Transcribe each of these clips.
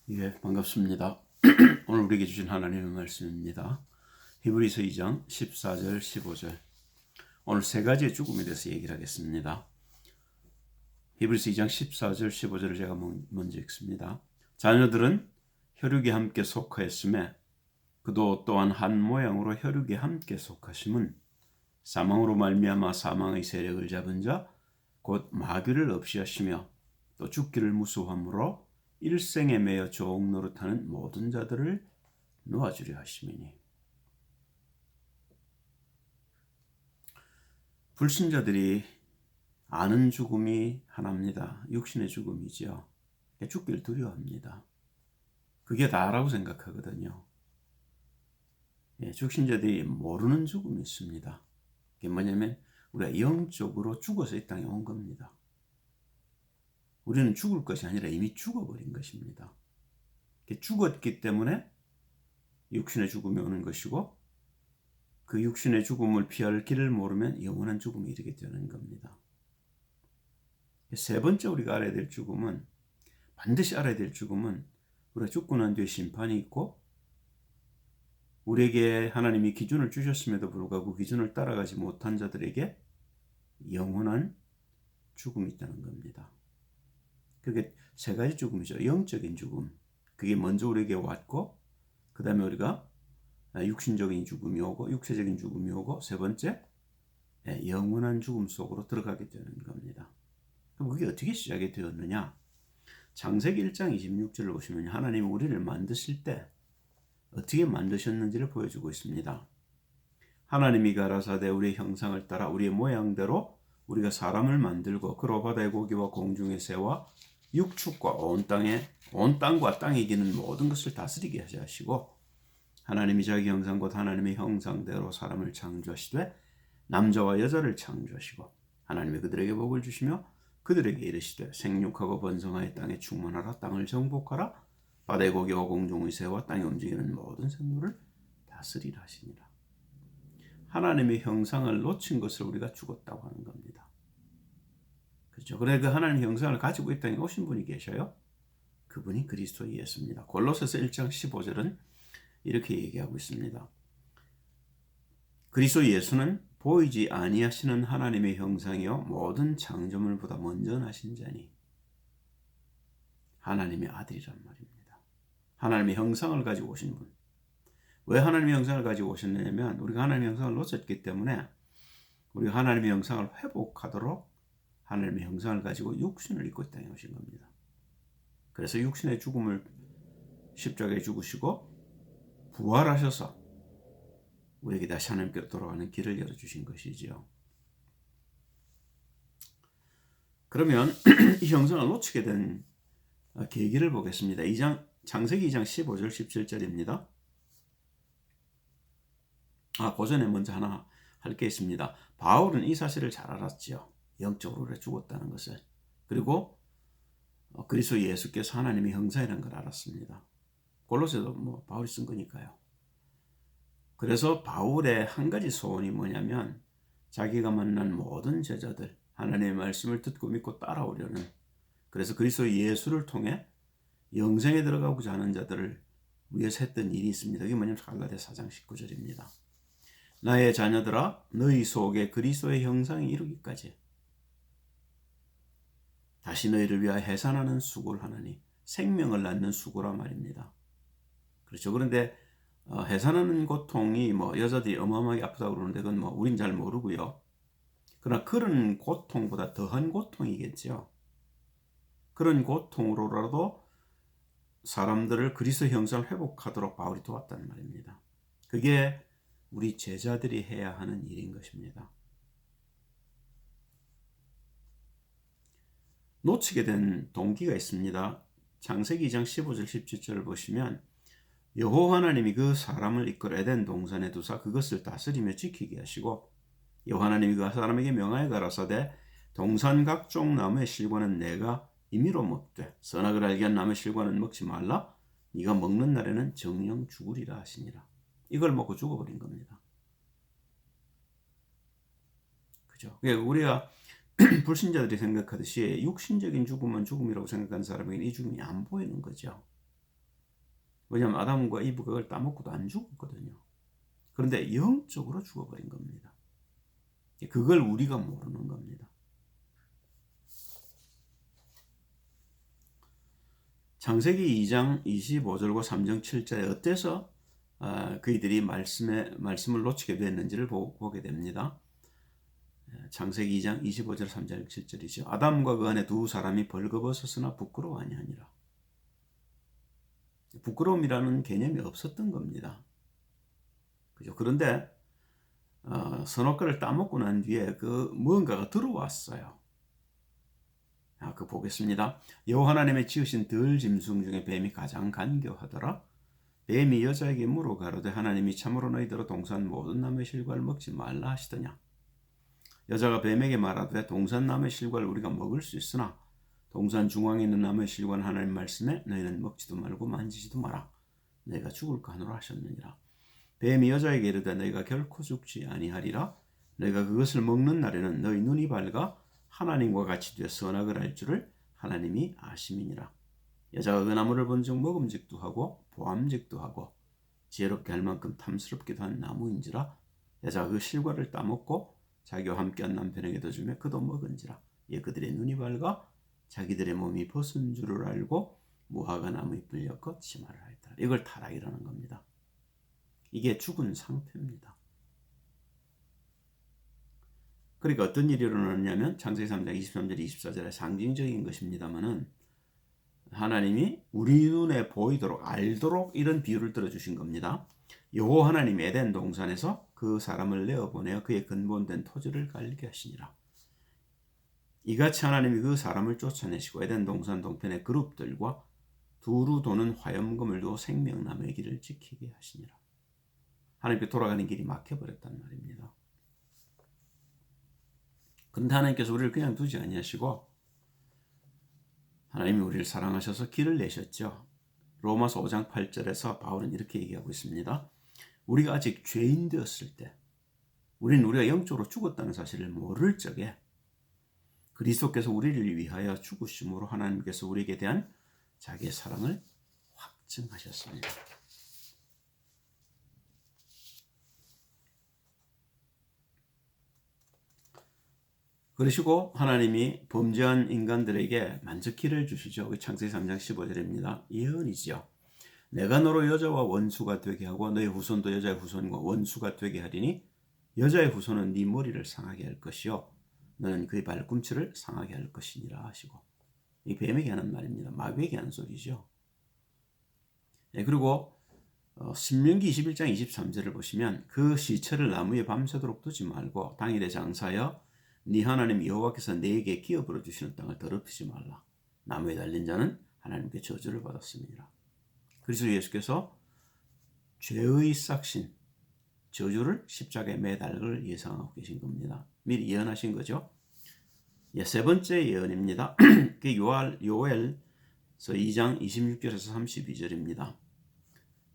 예, 반갑습니다. 오늘 우리에게 주신 하나님의 말씀입니다. 히브리서 2장 14절 15절. 오늘 세 가지의 죽음에 대해서 얘기를 하겠습니다. 히브리서 2장 14절 15절을 제가 먼저 읽습니다. 자녀들은 혈육에 함께 속하였음에 그도 또한 한 모양으로 혈육에 함께 속하심은 사망으로 말미암아 사망의 세력을 잡은 자 곧 마귀를 없이 하시며 또 죽기를 무수함으로 일생에 매여 종 노릇하는 모든 자들을 놓아주려 하심이니. 불신자들이 아는 죽음이 하나입니다. 육신의 죽음이지요. 죽기를 두려워합니다. 그게 다라고 생각하거든요. 죽신자들이 모르는 죽음이 있습니다. 그게 뭐냐면 우리가 영적으로 죽어서 이 땅에 온 겁니다. 우리는 죽을 것이 아니라 이미 죽어버린 것입니다. 죽었기 때문에 육신의 죽음이 오는 것이고, 그 육신의 죽음을 피할 길을 모르면 영원한 죽음에 이르게 되는 겁니다. 세 번째 우리가 알아야 될 죽음은, 반드시 알아야 될 죽음은, 우리가 죽고 난 뒤에 심판이 있고, 우리에게 하나님이 기준을 주셨음에도 불구하고 기준을 따라가지 못한 자들에게 영원한 죽음이 있다는 겁니다. 그게 세 가지 죽음이죠. 영적인 죽음, 그게 먼저 우리에게 왔고, 그 다음에 우리가 육신적인 죽음이 오고, 육체적인 죽음이 오고, 세 번째 영원한 죽음 속으로 들어가게 되는 겁니다. 그럼 그게 어떻게 시작이 되었느냐? 창세기 1장 26절을 보시면 하나님이 우리를 만드실 때 어떻게 만드셨는지를 보여주고 있습니다. 하나님이 가라사대 우리의 형상을 따라 우리의 모양대로 우리가 사람을 만들고 그로 바다의 고기와 공중의 새와 육축과 온 땅과 땅에 기는 모든 것을 다스리게 하시고, 하나님이 자기 형상 곧 하나님의 형상대로 사람을 창조하시되 남자와 여자를 창조하시고 하나님이 그들에게 복을 주시며 그들에게 이르시되 생육하고 번성하여 땅에 충만하라, 땅을 정복하라, 바다의 고기와 공중의 새와 땅에 움직이는 모든 생물을 다스리라 하시니라. 하나님의 형상을 놓친 것을 우리가 죽었다고 하는 겁니다. 그렇죠. 그래 그 하나님의 형상을 가지고 이 땅에 오신 분이 계셔요. 그분이 그리스도 예수입니다. 골로새서 1장 15절은 이렇게 얘기하고 있습니다. 그리스도 예수는 보이지 아니하시는 하나님의 형상이요 모든 창조물보다 먼저 나신 자니 하나님의 아들이란 말입니다. 하나님의 형상을 가지고 오신 분. 왜 하나님의 형상을 가지고 오셨냐면 우리가 하나님의 형상을 놓쳤기 때문에 우리가 하나님의 형상을 회복하도록 하나님의 형상을 가지고 육신을 입고 이 땅에 오신 겁니다. 그래서 육신의 죽음을 십자가에 죽으시고 부활하셔서 우리에게 다시 하나님께로 돌아가는 길을 열어주신 것이지요. 그러면 이 형상을 놓치게 된 계기를 보겠습니다. 창세기 2장 15절 17절입니다. 그 전에 먼저 하나 할 게 있습니다. 바울은 이 사실을 잘 알았지요. 영적으로 죽었다는 것을. 그리고 그리스도 예수께서 하나님의 형상이라는 걸 알았습니다. 골로새도 바울이 쓴 거니까요. 그래서 바울의 한 가지 소원이 뭐냐면 자기가 만난 모든 제자들 하나님의 말씀을 듣고 믿고 따라오려는, 그래서 그리스도 예수를 통해 영생에 들어가고자 하는 자들을 위해서 했던 일이 있습니다. 이게 뭐냐면 갈라디아 4장 19절입니다. 나의 자녀들아 너희 속에 그리스도의 형상이 이루기까지 다시 너희를 위하여 해산하는 수고를 하나니, 생명을 낳는 수고란 말입니다. 그렇죠. 그런데 해산하는 고통이 여자들이 어마어마하게 아프다고 그러는데 그건 우린 잘 모르고요. 그러나 그런 고통보다 더한 고통이겠죠. 그런 고통으로라도 사람들을 그리스도 형상을 회복하도록 바울이 도왔다는 말입니다. 그게 우리 제자들이 해야 하는 일인 것입니다. 놓치게 된 동기가 있습니다. 창세기 2장 15절 17절을 보시면 여호와 하나님이 그 사람을 이끌어 에덴 동산에 두사 그것을 다스리며 지키게 하시고 여호와 하나님이 그 사람에게 명하여 가라사대 동산 각종 나무의 실과는 내가 임의로 먹되 선악을 알게 한 나무의 실과는 먹지 말라, 네가 먹는 날에는 정령 죽으리라 하시니라. 이걸 먹고 죽어버린 겁니다. 그죠? 우리가 불신자들이 생각하듯이 육신적인 죽음은 죽음이라고 생각하는 사람에게는 이 죽음이 안 보이는 거죠. 왜냐하면 아담과 이브가 그걸 따먹고도 안 죽었거든요. 그런데 영적으로 죽어버린 겁니다. 그걸 우리가 모르는 겁니다. 창세기 2장 25절과 3장 7절에 어때서 그이들이 말씀을 놓치게 됐는지를 보게 됩니다. 창세기 2장 25절 3절 7절이죠. 아담과 그 안에 두 사람이 벌거벗었으나 부끄러워 아니하니라. 부끄러움이라는 개념이 없었던 겁니다. 그죠? 그런데 선악과를 따먹고 난 뒤에 그 무언가가 들어왔어요. 그 보겠습니다. 여호와 하나님의 지으신 들 짐승 중에 뱀이 가장 간교하더라. 뱀이 여자에게 물어 가로되 하나님이 참으로 너희더러 동산 모든 나무의 실과를 먹지 말라 하시더냐. 여자가 뱀에게 말하되 동산 나무의 실과를 우리가 먹을 수 있으나 동산 중앙에 있는 나무의 실과는 하나님 말씀에 너희는 먹지도 말고 만지지도 마라. 너희가 죽을까 하노라 하셨느니라. 뱀이 여자에게 이르되 너희가 결코 죽지 아니하리라. 너희가 그것을 먹는 날에는 너희 눈이 밝아 하나님과 같이 되어 선악을 알 줄을 하나님이 아심이니라. 여자가 그 나무를 본즉 먹음직도 하고 보암직도 하고 지혜롭게 할 만큼 탐스럽기도 한 나무인지라. 여자가 그 실과를 따먹고 자기와 함께한 남편에게도 주며 그도 먹은지라. 예, 그들의 눈이 밝아 자기들의 몸이 벗은 줄을 알고 무화과 나무 잎을 엮어 치마를 하였더라. 이걸 타락이라는 겁니다. 이게 죽은 상태입니다. 그러니까 어떤 일이 일어나냐면 창세기 3장 23절 24절에 상징적인 것입니다만은 하나님이 우리 눈에 보이도록 알도록 이런 비유를 들어주신 겁니다. 여호와 하나님이 에덴 동산에서 그 사람을 내어보내어 그의 근본된 토지를 갈게 하시니라. 이같이 하나님이 그 사람을 쫓아내시고 에덴 동산 동편의 그룹들과 두루 도는 화염금을 두어 생명나무의 길을 지키게 하시니라. 하나님께 돌아가는 길이 막혀버렸단 말입니다. 그런데 하나님께서 우리를 그냥 두지 아니하시고 하나님이 우리를 사랑하셔서 길을 내셨죠. 로마서 5장 8절에서 바울은 이렇게 얘기하고 있습니다. 우리가 아직 죄인 되었을 때 우리가 영적으로 죽었다는 사실을 모를 적에 그리스도께서 우리를 위하여 죽으심으로 하나님께서 우리에게 대한 자기의 사랑을 확증하셨습니다. 그러시고 하나님이 범죄한 인간들에게 만족기를 주시죠. 창세기 3장 15절입니다. 예언이죠. 내가 너로 여자와 원수가 되게 하고 너의 후손도 여자의 후손과 원수가 되게 하리니 여자의 후손은 네 머리를 상하게 할 것이요 너는 그의 발꿈치를 상하게 할 것이니라 하시고. 이 뱀에게 하는 말입니다. 마귀에게 하는 소리죠. 네, 그리고 신명기 21장 23절을 보시면 그 시체를 나무에 밤새도록 두지 말고 당일에 장사하여 네 하나님 여호와께서 네게 기업으로 주시는 땅을 더럽히지 말라. 나무에 달린 자는 하나님께 저주를 받았습니다. 그리스도 예수께서 죄의 싹신, 저주를 십자가에 매달을 예상하고 계신 겁니다. 미리 예언하신 거죠. 예, 세 번째 예언입니다. 그게 요엘서 2장 26절에서 32절입니다.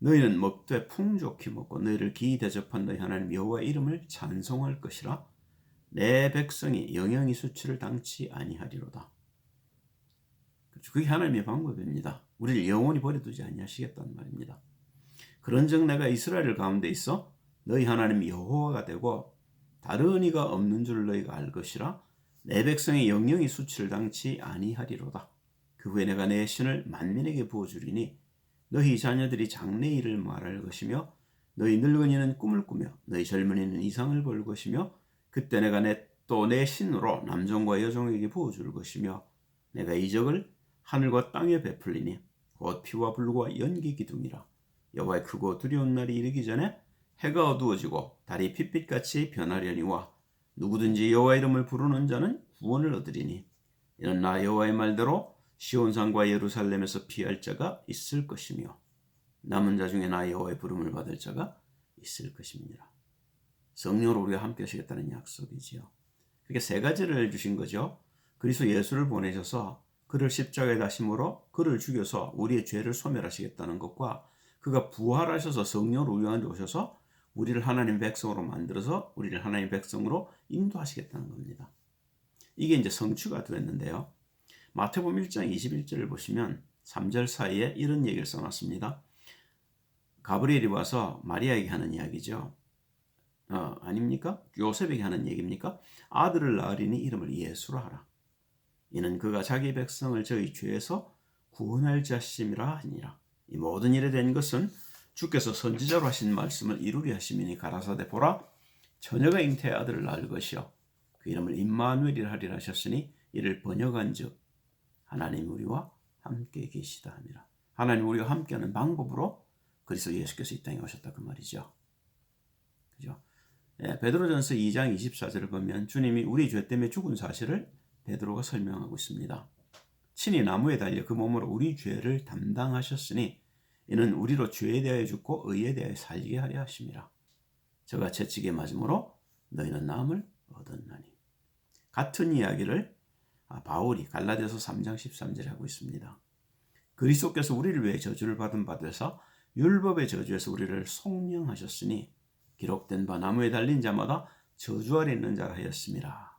너희는 먹되 풍족히 먹고 너희를 기이 대접한 너희 하나님 여호와의 이름을 찬송할 것이라. 내 백성이 영영이 수치를 당치 아니하리로다. 그게 하나님의 방법입니다. 우리를 영원히 버려두지 아니하시겠다는 말입니다. 그런즉 내가 이스라엘 가운데 있어 너희 하나님 여호와가 되고 다른 이가 없는 줄 너희가 알 것이라. 내 백성이 영영이 수치를 당치 아니하리로다. 그 후에 내가 내 신을 만민에게 부어주리니 너희 자녀들이 장래일을 말할 것이며 너희 늙은이는 꿈을 꾸며 너희 젊은이는 이상을 볼 것이며 그때 내가 또 내 신으로 남종과 여종에게 부어줄 것이며 내가 이적을 하늘과 땅에 베풀리니 곧 피와 불과 연기 기둥이라. 여호와의 크고 두려운 날이 이르기 전에 해가 어두워지고 달이 핏빛같이 변하려니와 누구든지 여호와 이름을 부르는 자는 구원을 얻으리니 이는 나 여호와의 말대로 시온산과 예루살렘에서 피할 자가 있을 것이며 남은 자 중에 나 여호와의 부름을 받을 자가 있을 것입니다. 성령으로 우리가 함께 하시겠다는 약속이지요. 그게 세 가지를 주신 거죠. 그리스도 예수를 보내셔서 그를 십자가에 다심으로 그를 죽여서 우리의 죄를 소멸하시겠다는 것과 그가 부활하셔서 성령으로 우리 가운데 오셔서 우리를 하나님 백성으로 만들어서 우리를 하나님 백성으로 인도하시겠다는 겁니다. 이게 이제 성취가 됐는데요. 마태복음 1장 21절을 보시면 3절 사이에 이런 얘기를 써놨습니다. 가브리엘이 와서 마리아에게 하는 이야기죠. 아닙니까? 요셉에게 하는 얘기입니까? 아들을 낳으리니 이름을 예수라 하라. 이는 그가 자기 백성을 저희 죄에서 구원할 자심이라 하니라. 이 모든 일에 된 것은 주께서 선지자로 하신 말씀을 이루리 하심이니 가라사대 보라 처녀가 잉태의 아들을 낳을 것이요 그 이름을 임마누엘이라 하리라 하셨으니 이를 번역한즉 하나님 우리와 함께 계시다 함이라. 하나님 우리와 함께하는 방법으로 그리스도 예수께서 이 땅에 오셨다 그 말이죠. 그죠? 베드로전서 2장 24절을 보면 주님이 우리 죄 때문에 죽은 사실을 베드로가 설명하고 있습니다. 친히 나무에 달려 그 몸으로 우리 죄를 담당하셨으니 이는 우리로 죄에 대하여 죽고 의에 대하여 살게 하려 하심이라. 저가 채찍에 맞음으로 너희는 나음을 얻었나니. 같은 이야기를 바울이 갈라디아서 3장 13절에 하고 있습니다. 그리스도께서 우리를 위해 저주를 받은 바 되사 율법의 저주에서 우리를 속량하셨으니 기록된 바 나무에 달린 자마다 저주 아래 있는 자라 하였습니다.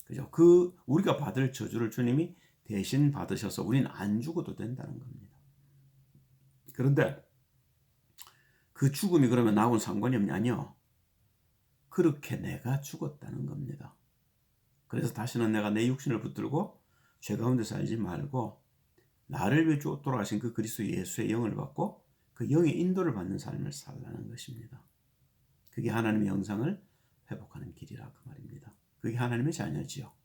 그죠? 우리가 받을 저주를 주님이 대신 받으셔서 우리는 안 죽어도 된다는 겁니다. 그런데 그 죽음이 그러면 나하고는 상관이 없냐? 아니요. 그렇게 내가 죽었다는 겁니다. 그래서 다시는 내가 내 육신을 붙들고 죄 가운데 살지 말고 나를 위해 돌아가신 그 그리스도 예수의 영을 받고 그 영의 인도를 받는 삶을 살라는 것입니다. 그게 하나님의 영상을 회복하는 길이라 그 말입니다. 그게 하나님의 자녀지요.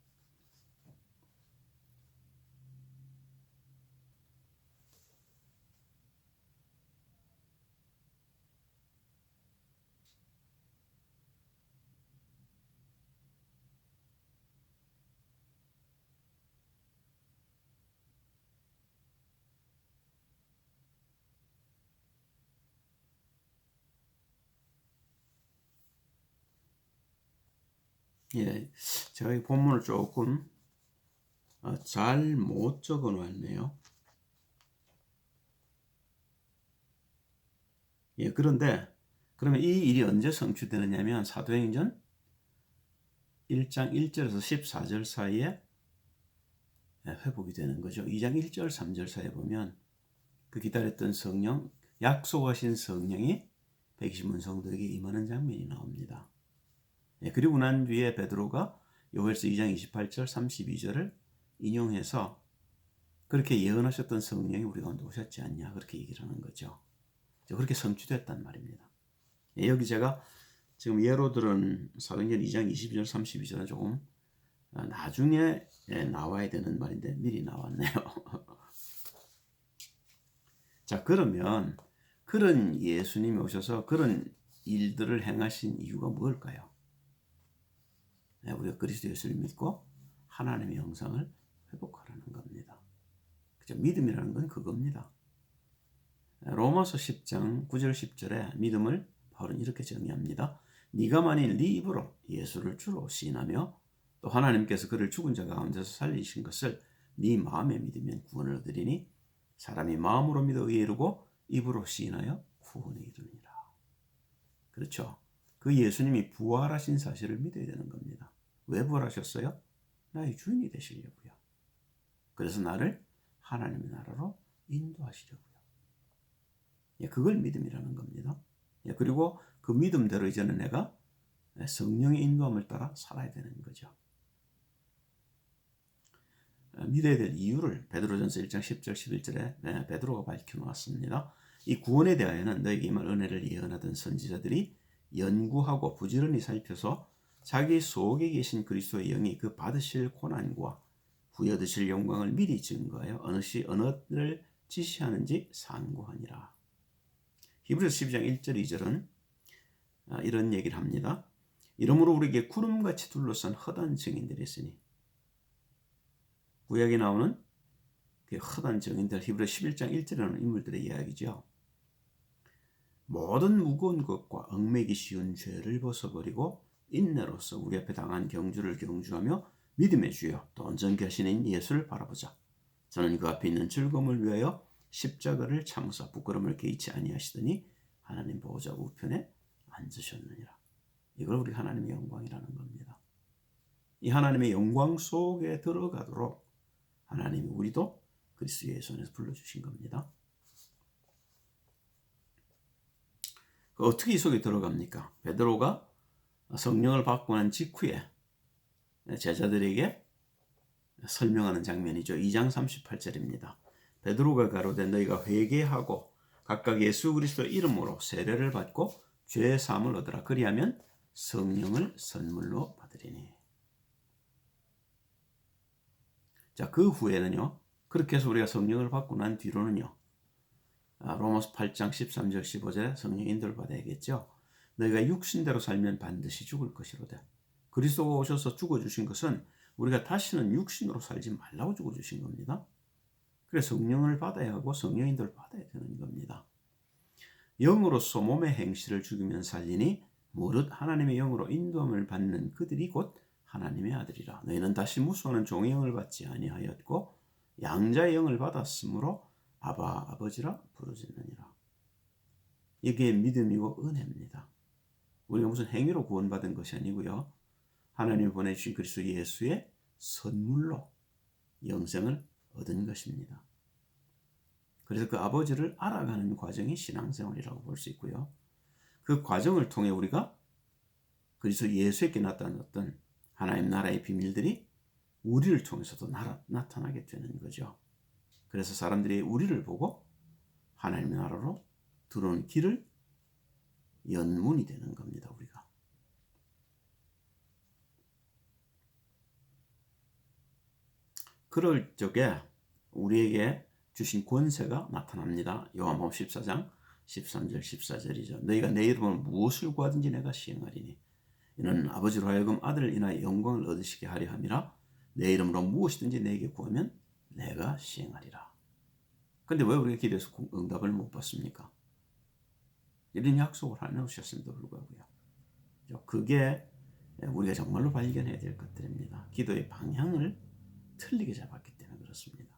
예, 제가 이 본문을 조금 잘 못 적어 놨네요. 예, 그런데 그러면 이 일이 언제 성취되느냐면 사도행전 1장 1절에서 14절 사이에 회복이 되는 거죠. 2장 1절 3절 사이에 보면 그 기다렸던 성령, 약속하신 성령이 120만 성도에게 임하는 장면이 나옵니다. 예, 그리고 난 뒤에 베드로가 요엘서 2장 28절 32절을 인용해서 그렇게 예언하셨던 성령이 우리 가운데 오셨지 않냐 그렇게 얘기를 하는 거죠. 그렇게 성취됐단 말입니다. 예, 여기 제가 지금 예로 들은 사도행전 2장 22절 32절은 조금 나중에 나와야 되는 말인데 미리 나왔네요. 자, 그러면 그런 예수님이 오셔서 그런 일들을 행하신 이유가 뭘까요? 우리가 그리스도 예수를 믿고 하나님의 형상을 회복하라는 겁니다. 그죠? 믿음이라는 건 그겁니다. 로마서 10장 9절 10절에 믿음을 바울은 이렇게 정의합니다. 네가 만일 네 입으로 예수를 주로 시인하며 또 하나님께서 그를 죽은 자 가운데서 살리신 것을 네 마음에 믿으면 구원을 얻으리니 사람이 마음으로 믿어 의에 이르고 입으로 시인하여 구원에 이르느니라. 그렇죠. 그 예수님이 부활하신 사실을 믿어야 되는 겁니다. 왜 부활하셨어요? 나의 주인이 되시려고요. 그래서 나를 하나님의 나라로 인도하시려고요. 예, 그걸 믿음이라는 겁니다. 예, 그리고 그 믿음대로 이제는 내가 성령의 인도함을 따라 살아야 되는 거죠. 믿어야 될 이유를 베드로전서 1장 10절 11절에 베드로가 밝혀놓았습니다. 이 구원에 대하여는 너에게 임할 은혜를 예언하던 선지자들이 연구하고 부지런히 살펴서 자기 속에 계신 그리스도의 영이 그 받으실 고난과 후에 얻으실 영광을 미리 증거하여 어느 시 어느를 지시하는지 상고하니라. 히브리서 12장 1절 2절은 이런 얘기를 합니다. 이러므로 우리에게 구름같이 둘러싼 허다한 증인들이 있으니 구약에 나오는 그 허다한 증인들 히브리서 11장 1절에 나오는 인물들의 이야기죠. 모든 무거운 것과 얽매기 쉬운 죄를 벗어버리고 인내로서 우리 앞에 당한 경주를 경주하며 믿음의 주여 또 온전케 하시는 예수를 바라보자. 저는 그 앞에 있는 즐거움을 위하여 십자가를 참으사 부끄러움을 개의치 아니하시더니 하나님 보호자 우편에 앉으셨느니라. 이걸 우리 하나님의 영광이라는 겁니다. 이 하나님의 영광 속에 들어가도록 하나님이 우리도 그리스도 예수 안에서 불러주신 겁니다. 어떻게 이 속에 들어갑니까? 베드로가 성령을 받고 난 직후에 제자들에게 설명하는 장면이죠. 2장 38절입니다. 베드로가 가로되 너희가 회개하고 각각 예수 그리스도 이름으로 세례를 받고 죄 사함을 얻으라. 그리하면 성령을 선물로 받으리니. 자, 그 후에는요. 그렇게 해서 우리가 성령을 받고 난 뒤로는요. 로마서 8장 13절 15절에 성령 인도를 받아야겠죠. 너희가 육신대로 살면 반드시 죽을 것이로되 그리스도가 오셔서 죽어주신 것은 우리가 다시는 육신으로 살지 말라고 죽어주신 겁니다. 그래서 성령을 받아야 하고 성령 인도를 받아야 되는 겁니다. 영으로서 몸의 행실을 죽이면 살리니 무릇 하나님의 영으로 인도함을 받는 그들이 곧 하나님의 아들이라. 너희는 다시 무수하는 종의 영을 받지 아니하였고 양자의 영을 받았으므로 아바 아버지라 부르짖느니라. 이게 믿음이고 은혜입니다. 우리가 무슨 행위로 구원받은 것이 아니고요. 하나님이 보내주신 그리스도 예수의 선물로 영생을 얻은 것입니다. 그래서 그 아버지를 알아가는 과정이 신앙생활이라고 볼 수 있고요. 그 과정을 통해 우리가 그리스도 예수에게 나타났던 하나님 나라의 비밀들이 우리를 통해서도 나타나게 되는 거죠. 그래서 사람들이 우리를 보고 하나님 나라로 들어오는 길을 연문이 되는 겁니다. 우리가. 그럴 적에 우리에게 주신 권세가 나타납니다. 요한복음 14장 13절 14절이죠. 너희가 내 이름으로 무엇을 구하든지 내가 시행하리니 이는 아버지로 하여금 아들을 인하여 영광을 얻으시게 하려 함이라. 내 이름으로 무엇이든지 내게 구하면 내가 시행하리라. 근데 왜 우리가 기도해서 응답을 못 받습니까? 이런 약속을 해놓으셨음에도 불구하고요. 그게 우리가 정말로 발견해야 될 것들입니다. 기도의 방향을 틀리게 잡았기 때문에 그렇습니다.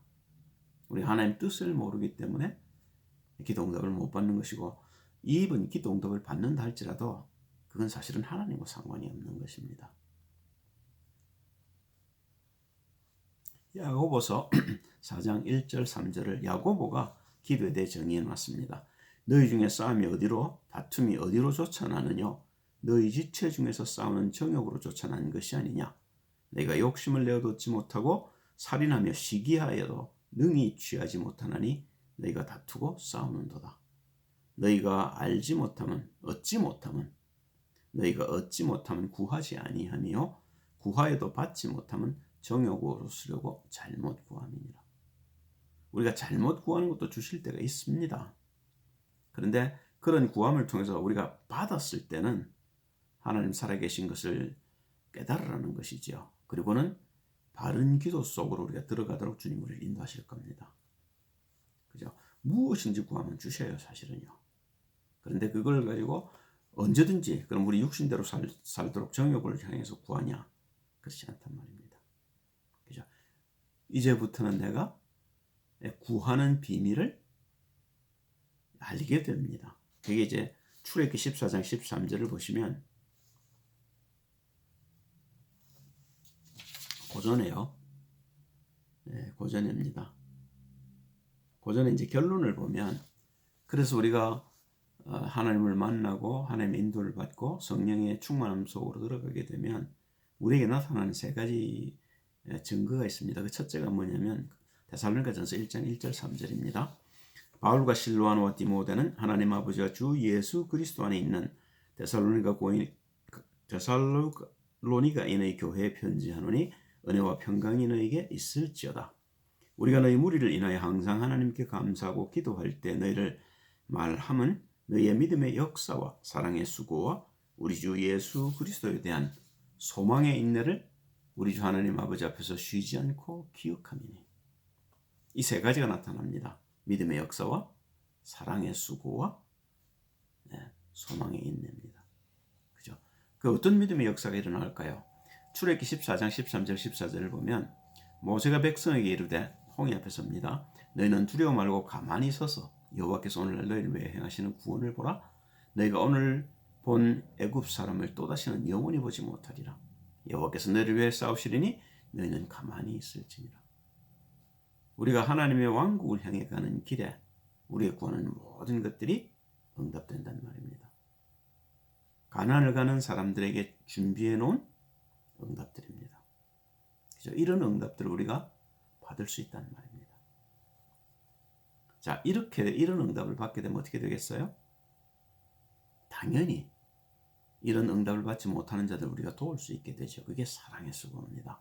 우리 하나님 뜻을 모르기 때문에 기도 응답을 못 받는 것이고, 이번 기도 응답을 받는다 할지라도 그건 사실은 하나님과 상관이 없는 것입니다. 야고보서 4장 1절 3절을 야고보가 기도에 대해 정의해 놨습니다. 너희 중에 싸움이 어디로 다툼이 어디로 쫓아나느냐? 너희 지체 중에서 싸우는 정욕으로 쫓아나는 것이 아니냐? 너희가 욕심을 내어 뒀지 못하고 살인하며 시기하여도 능히 취하지 못하나니 너희가 다투고 싸우는도다. 너희가 알지 못하면 얻지 못하면 너희가 얻지 못하면 구하지 아니하며 구하여도 받지 못하면 정욕으로 쓰려고 잘못 구함이니라. 우리가 잘못 구하는 것도 주실 때가 있습니다. 그런데 그런 구함을 통해서 우리가 받았을 때는 하나님 살아계신 것을 깨달으라는 것이죠. 그리고는 바른 기도 속으로 우리가 들어가도록 주님 우리를 인도하실 겁니다. 그죠? 무엇인지 구하면 주셔요, 사실은요. 그런데 그걸 가지고 언제든지 그럼 우리 육신대로 살도록 정욕을 향해서 구하냐? 그렇지 않단 말입니다. 그죠? 이제부터는 내가 구하는 비밀을 알게 됩니다. 그게 이제 출애굽기 14장 13절을 보시면 고전에요. 네, 고전입니다. 고전에 이제 결론을 보면, 그래서 우리가 하나님을 만나고 하나님의 인도를 받고 성령의 충만함 속으로 들어가게 되면 우리에게 나타나는 세 가지 증거가 있습니다. 그 첫째가 뭐냐면 데살로니가전서 1장 1절 3절입니다. 바울과 실로아노와 디모데는 하나님 아버지와 주 예수 그리스도 안에 있는 데살로니가인의 교회에 편지하노니 은혜와 평강이 너에게 있을지어다. 우리가 너희 무리를 인하여 항상 하나님께 감사하고 기도할 때 너희를 말함은 너희의 믿음의 역사와 사랑의 수고와 우리 주 예수 그리스도에 대한 소망의 인내를 우리 주 하나님 아버지 앞에서 쉬지 않고 기억함이니. 이 세 가지가 나타납니다. 믿음의 역사와 사랑의 수고와 소망의 인내입니다. 그죠? 그 어떤 믿음의 역사가 일어날까요? 출애굽기 14장 13절 14절을 보면 모세가 백성에게 이르되 홍해 앞에 섭니다. 너희는 두려워 말고 가만히 서서 여호와께서 오늘날 너희를 위해 행하시는 구원을 보라. 너희가 오늘 본 애굽 사람을 또다시는 영원히 보지 못하리라. 여호와께서 너희를 위해 싸우시리니 너희는 가만히 있을지니라. 우리가 하나님의 왕국을 향해 가는 길에 우리의 구하는 모든 것들이 응답된다는 말입니다. 가난을 가는 사람들에게 준비해 놓은 응답들입니다. 그죠? 이런 응답들을 우리가 받을 수 있다는 말입니다. 자, 이런 응답을 받게 되면 어떻게 되겠어요? 당연히 이런 응답을 받지 못하는 자들 우리가 도울 수 있게 되죠. 그게 사랑의 수고입니다.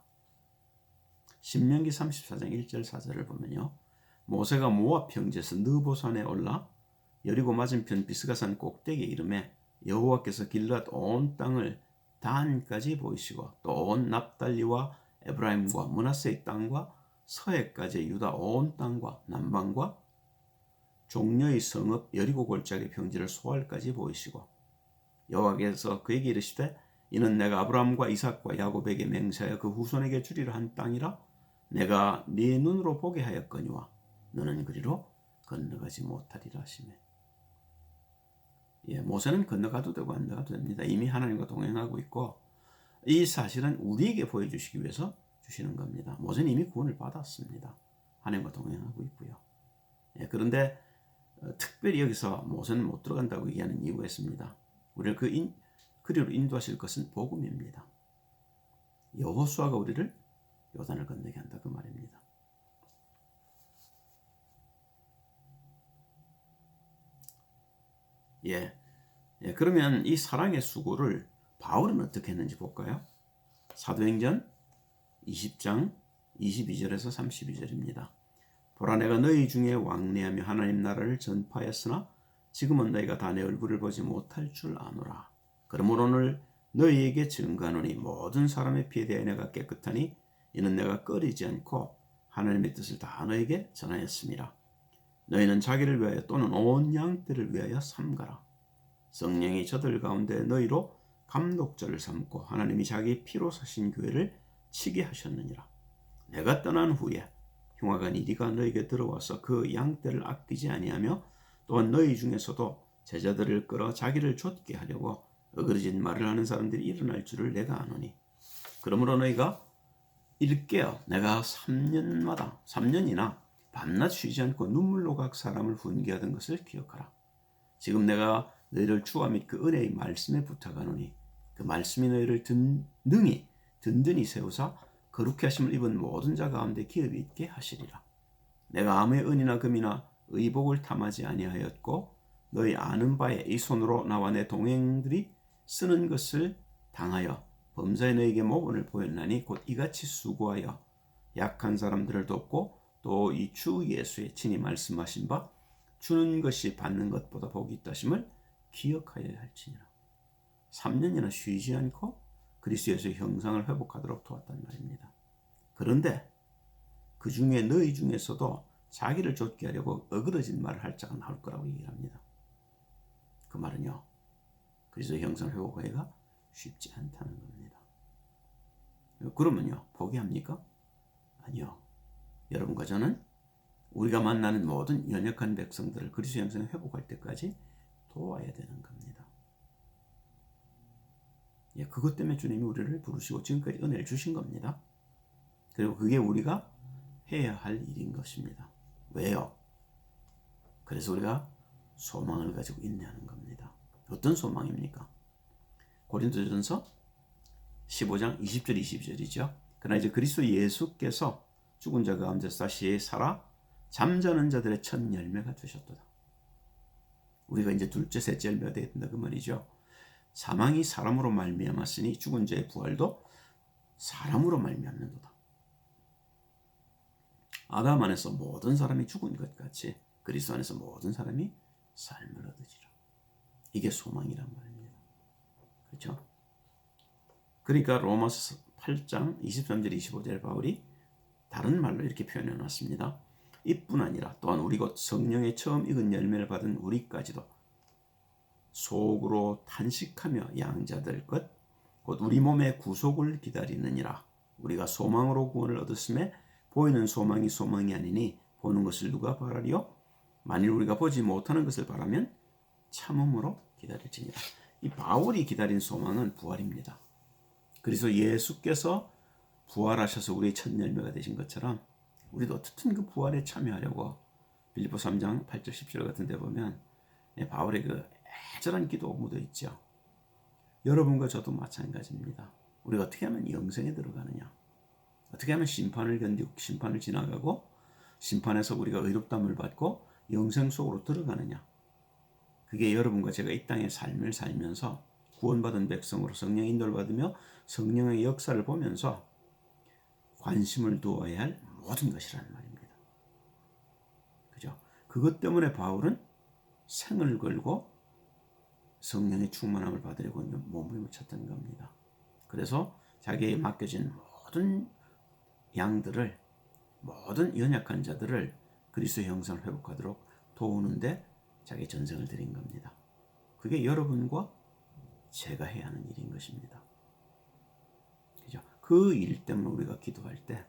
신명기 34장 1절 4절을 보면요. 모세가 모압 평지에서 느보산에 올라 여리고 맞은편 비스가산 꼭대기에 이르매 여호와께서 길앗 온 땅을 단까지 보이시고 또 온 납달리와 에브라임과 므낫세의 땅과 서해까지 유다 온 땅과 남방과 종려의 성읍 여리고 골짜기 평지를 소알까지 보이시고 여호와께서 그에게 이르시되 이는 내가 아브라함과 이삭과 야곱에게 맹세하여 그 후손에게 주리라 한 땅이라 내가 네 눈으로 보게 하였거니와 너는 그리로 건너가지 못하리라 하시매. 모세는 건너가도 되고 안 건너가도 됩니다. 이미 하나님과 동행하고 있고 이 사실은 우리에게 보여주시기 위해서 주시는 겁니다. 모세는 이미 구원을 받았습니다. 하나님과 동행하고 있고요. 그런데 특별히 여기서 모세는 못 들어간다고 얘기하는 이유가 있습니다. 우리를 그리로 인도하실 것은 복음입니다. 여호수아가 우리를 요단을 건너게 한다 그 말입니다. 그러면 이 사랑의 수고를 바울은 어떻게 했는지 볼까요? 사도행전 20장 22절에서 32절입니다. 보라 내가 너희 중에 왕래하며 하나님 나라를 전파하였으나 지금은 너희가 다 내 얼굴을 보지 못할 줄 아노라. 그러므로 오늘 너희에게 증거하노니 모든 사람의 피에 대하여 내가 깨끗하니 이는 내가 꺼리지 않고 하나님의 뜻을 다 너희에게 전하였습니다. 너희는 자기를 위하여 또는 온 양떼를 위하여 삼가라. 성령이 저들 가운데 너희로 감독자를 삼고 하나님이 자기 피로 사신 교회를 치게 하셨느니라. 내가 떠난 후에 흉악한 이리가 너희에게 들어와서 그 양떼를 아끼지 아니하며 또한 너희 중에서도 제자들을 끌어 자기를 좇게 하려고 어그러진 말을 하는 사람들이 일어날 줄을 내가 아노니 그러므로 너희가 일깨어 내가 3년이나 밤낮 쉬지 않고 눈물로 각 사람을 훈계하던 것을 기억하라. 지금 내가 너희를 주와 및 그 은혜의 말씀에 부탁하노니 그 말씀이 너희를 든든히 세우사 거룩히 하심을 입은 모든 자 가운데 기업이 있게 하시리라. 내가 아무의 은이나 금이나 의복을 탐하지 아니하였고 너희 아는 바에 이 손으로 나와 내 동행들이 쓰는 것을 당하여 범사에 너희에게 모본을 보였나니 곧 이같이 수고하여 약한 사람들을 돕고 또 이 주 예수의 친히 말씀하신 바 주는 것이 받는 것보다 복이 있다심을 기억하여야 할지니라. 3년이나 쉬지 않고 그리스도 예수의 형상을 회복하도록 도왔단 말입니다. 그런데 그 중에 너희 중에서도 자기를 좇게 하려고 어그러진 말을 할 자가 나올 거라고 얘기를 합니다. 그 말은요, 그리스도의 형상 회복하기가 쉽지 않다는 겁니다. 그러면요, 포기합니까? 아니요. 여러분과 저는 우리가 만나는 모든 연약한 백성들을 그리스도의 형상을 회복할 때까지 도와야 되는 겁니다. 그것 때문에 주님이 우리를 부르시고 지금까지 은혜를 주신 겁니다. 그리고 그게 우리가 해야 할 일인 것입니다. 왜요? 그래서 우리가 소망을 가지고 인내하는 겁니다. 어떤 소망입니까? 고린도전서 15장 20절 22절이죠. 그러나 이제 그리스도 예수께서 죽은 자 가운데서 다시 살아 잠자는 자들의 첫 열매가 되셨도다. 우리가 이제 둘째, 셋째 열매가 되겠다 그 말이죠. 사망이 사람으로 말미암았으니 죽은 자의 부활도 사람으로 말미암는도다. 아담 안에서 모든 사람이 죽은 것 같이 그리스도 안에서 모든 사람이 삶을 얻으리라. 이게 소망이란 말입니다. 그렇죠? 그러니까 로마서 8장 23절 25절 바울이 다른 말로 이렇게 표현해 놨습니다. 이뿐 아니라 또한 우리 곧 성령의 처음 익은 열매를 받은 우리까지도 속으로 탄식하며 양자될 것 곧 우리 몸의 구속을 기다리느니라. 우리가 소망으로 구원을 얻었음에 보이는 소망이 소망이 아니니 보는 것을 누가 바라리요? 만일 우리가 보지 못하는 것을 바라면 참음으로 기다릴지니라. 이 바울이 기다린 소망은 부활입니다. 그래서 예수께서 부활하셔서 우리의 첫 열매가 되신 것처럼 우리도 어떻든 그 부활에 참여하려고 빌립보 3장 8절 10절 같은 데 보면 바울의 그 애절한 기도가 묻어 있죠. 여러분과 저도 마찬가지입니다. 우리가 어떻게 하면 영생에 들어가느냐, 어떻게 하면 심판을 견디고 심판을 지나가고 심판에서 우리가 의롭다함을 받고 영생 속으로 들어가느냐, 그게 여러분과 제가 이 땅의 삶을 살면서 구원받은 백성으로 성령 인도를 받으며 성령의 역사를 보면서 관심을 두어야 할 모든 것이라는 말입니다. 그죠? 그것 때문에 바울은 생을 걸고 성령의 충만함을 받으려고 몸부림을 쳤던 겁니다. 그래서 자기에게 맡겨진 모든 양들을, 모든 연약한 자들을 그리스도의 형상을 회복하도록 도우는데 자기 전생을 드린 겁니다. 그게 여러분과 제가 해야 하는 일인 것입니다. 그죠? 그 일 때문에 우리가 기도할 때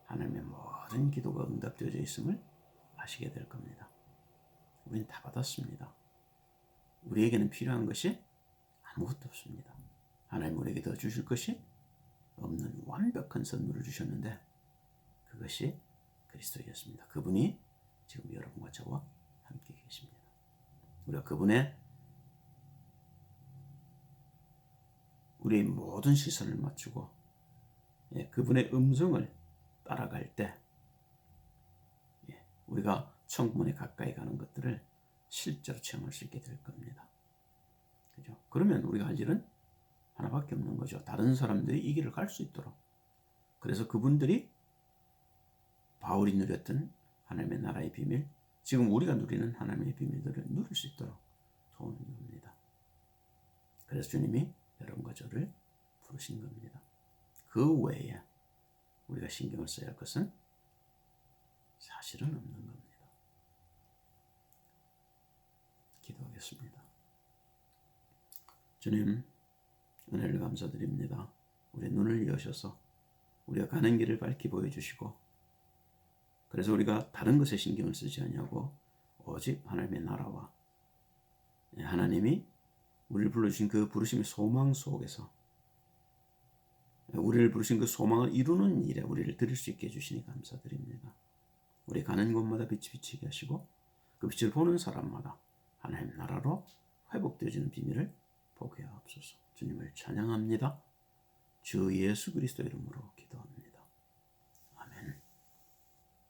하나님의 모든 기도가 응답되어져 있음을 아시게 될 겁니다. 우리는 다 받았습니다. 우리에게는 필요한 것이 아무것도 없습니다. 하나님 우리에게 더 주실 것이 없는 완벽한 선물을 주셨는데 그것이 그리스도였습니다. 그분이 지금 여러분과 저와 함께 계십니다. 우리가 그분의 우리의 모든 시선을 맞추고 그분의 음성을 따라갈 때 우리가 천국문에 가까이 가는 것들을 실제로 체험할 수 있게 될 겁니다. 그죠? 그러면 우리가 할 일은 하나밖에 없는 거죠. 다른 사람들이 이 길을 갈 수 있도록. 그래서 그분들이 바울이 누렸던 하나님의 나라의 비밀, 지금 우리가 누리는 하나님의 비밀들을 누릴 수 있도록 도우는 겁니다. 그래서 주님이 여러분과 저를 부르신 겁니다. 그 외에 우리가 신경을 써야 할 것은 사실은 없는 겁니다. 기도하겠습니다. 주님, 은혜를 감사드립니다. 우리의 눈을 여셔서 우리가 가는 길을 밝히 보여주시고, 그래서 우리가 다른 것에 신경을 쓰지 않냐고 오직 하나님의 나라와 하나님이 우리를 불러주신 그 부르심의 소망 속에서 우리를 부르신 그 소망을 이루는 일에 우리를 드릴 수 있게 해주시니 감사드립니다. 우리 가는 곳마다 빛이 비치게 하시고 그 빛을 보는 사람마다 하나님 나라로 회복되어지는 비밀을 보게 하옵소서. 주님을 찬양합니다. 주 예수 그리스도 이름으로 기도합니다.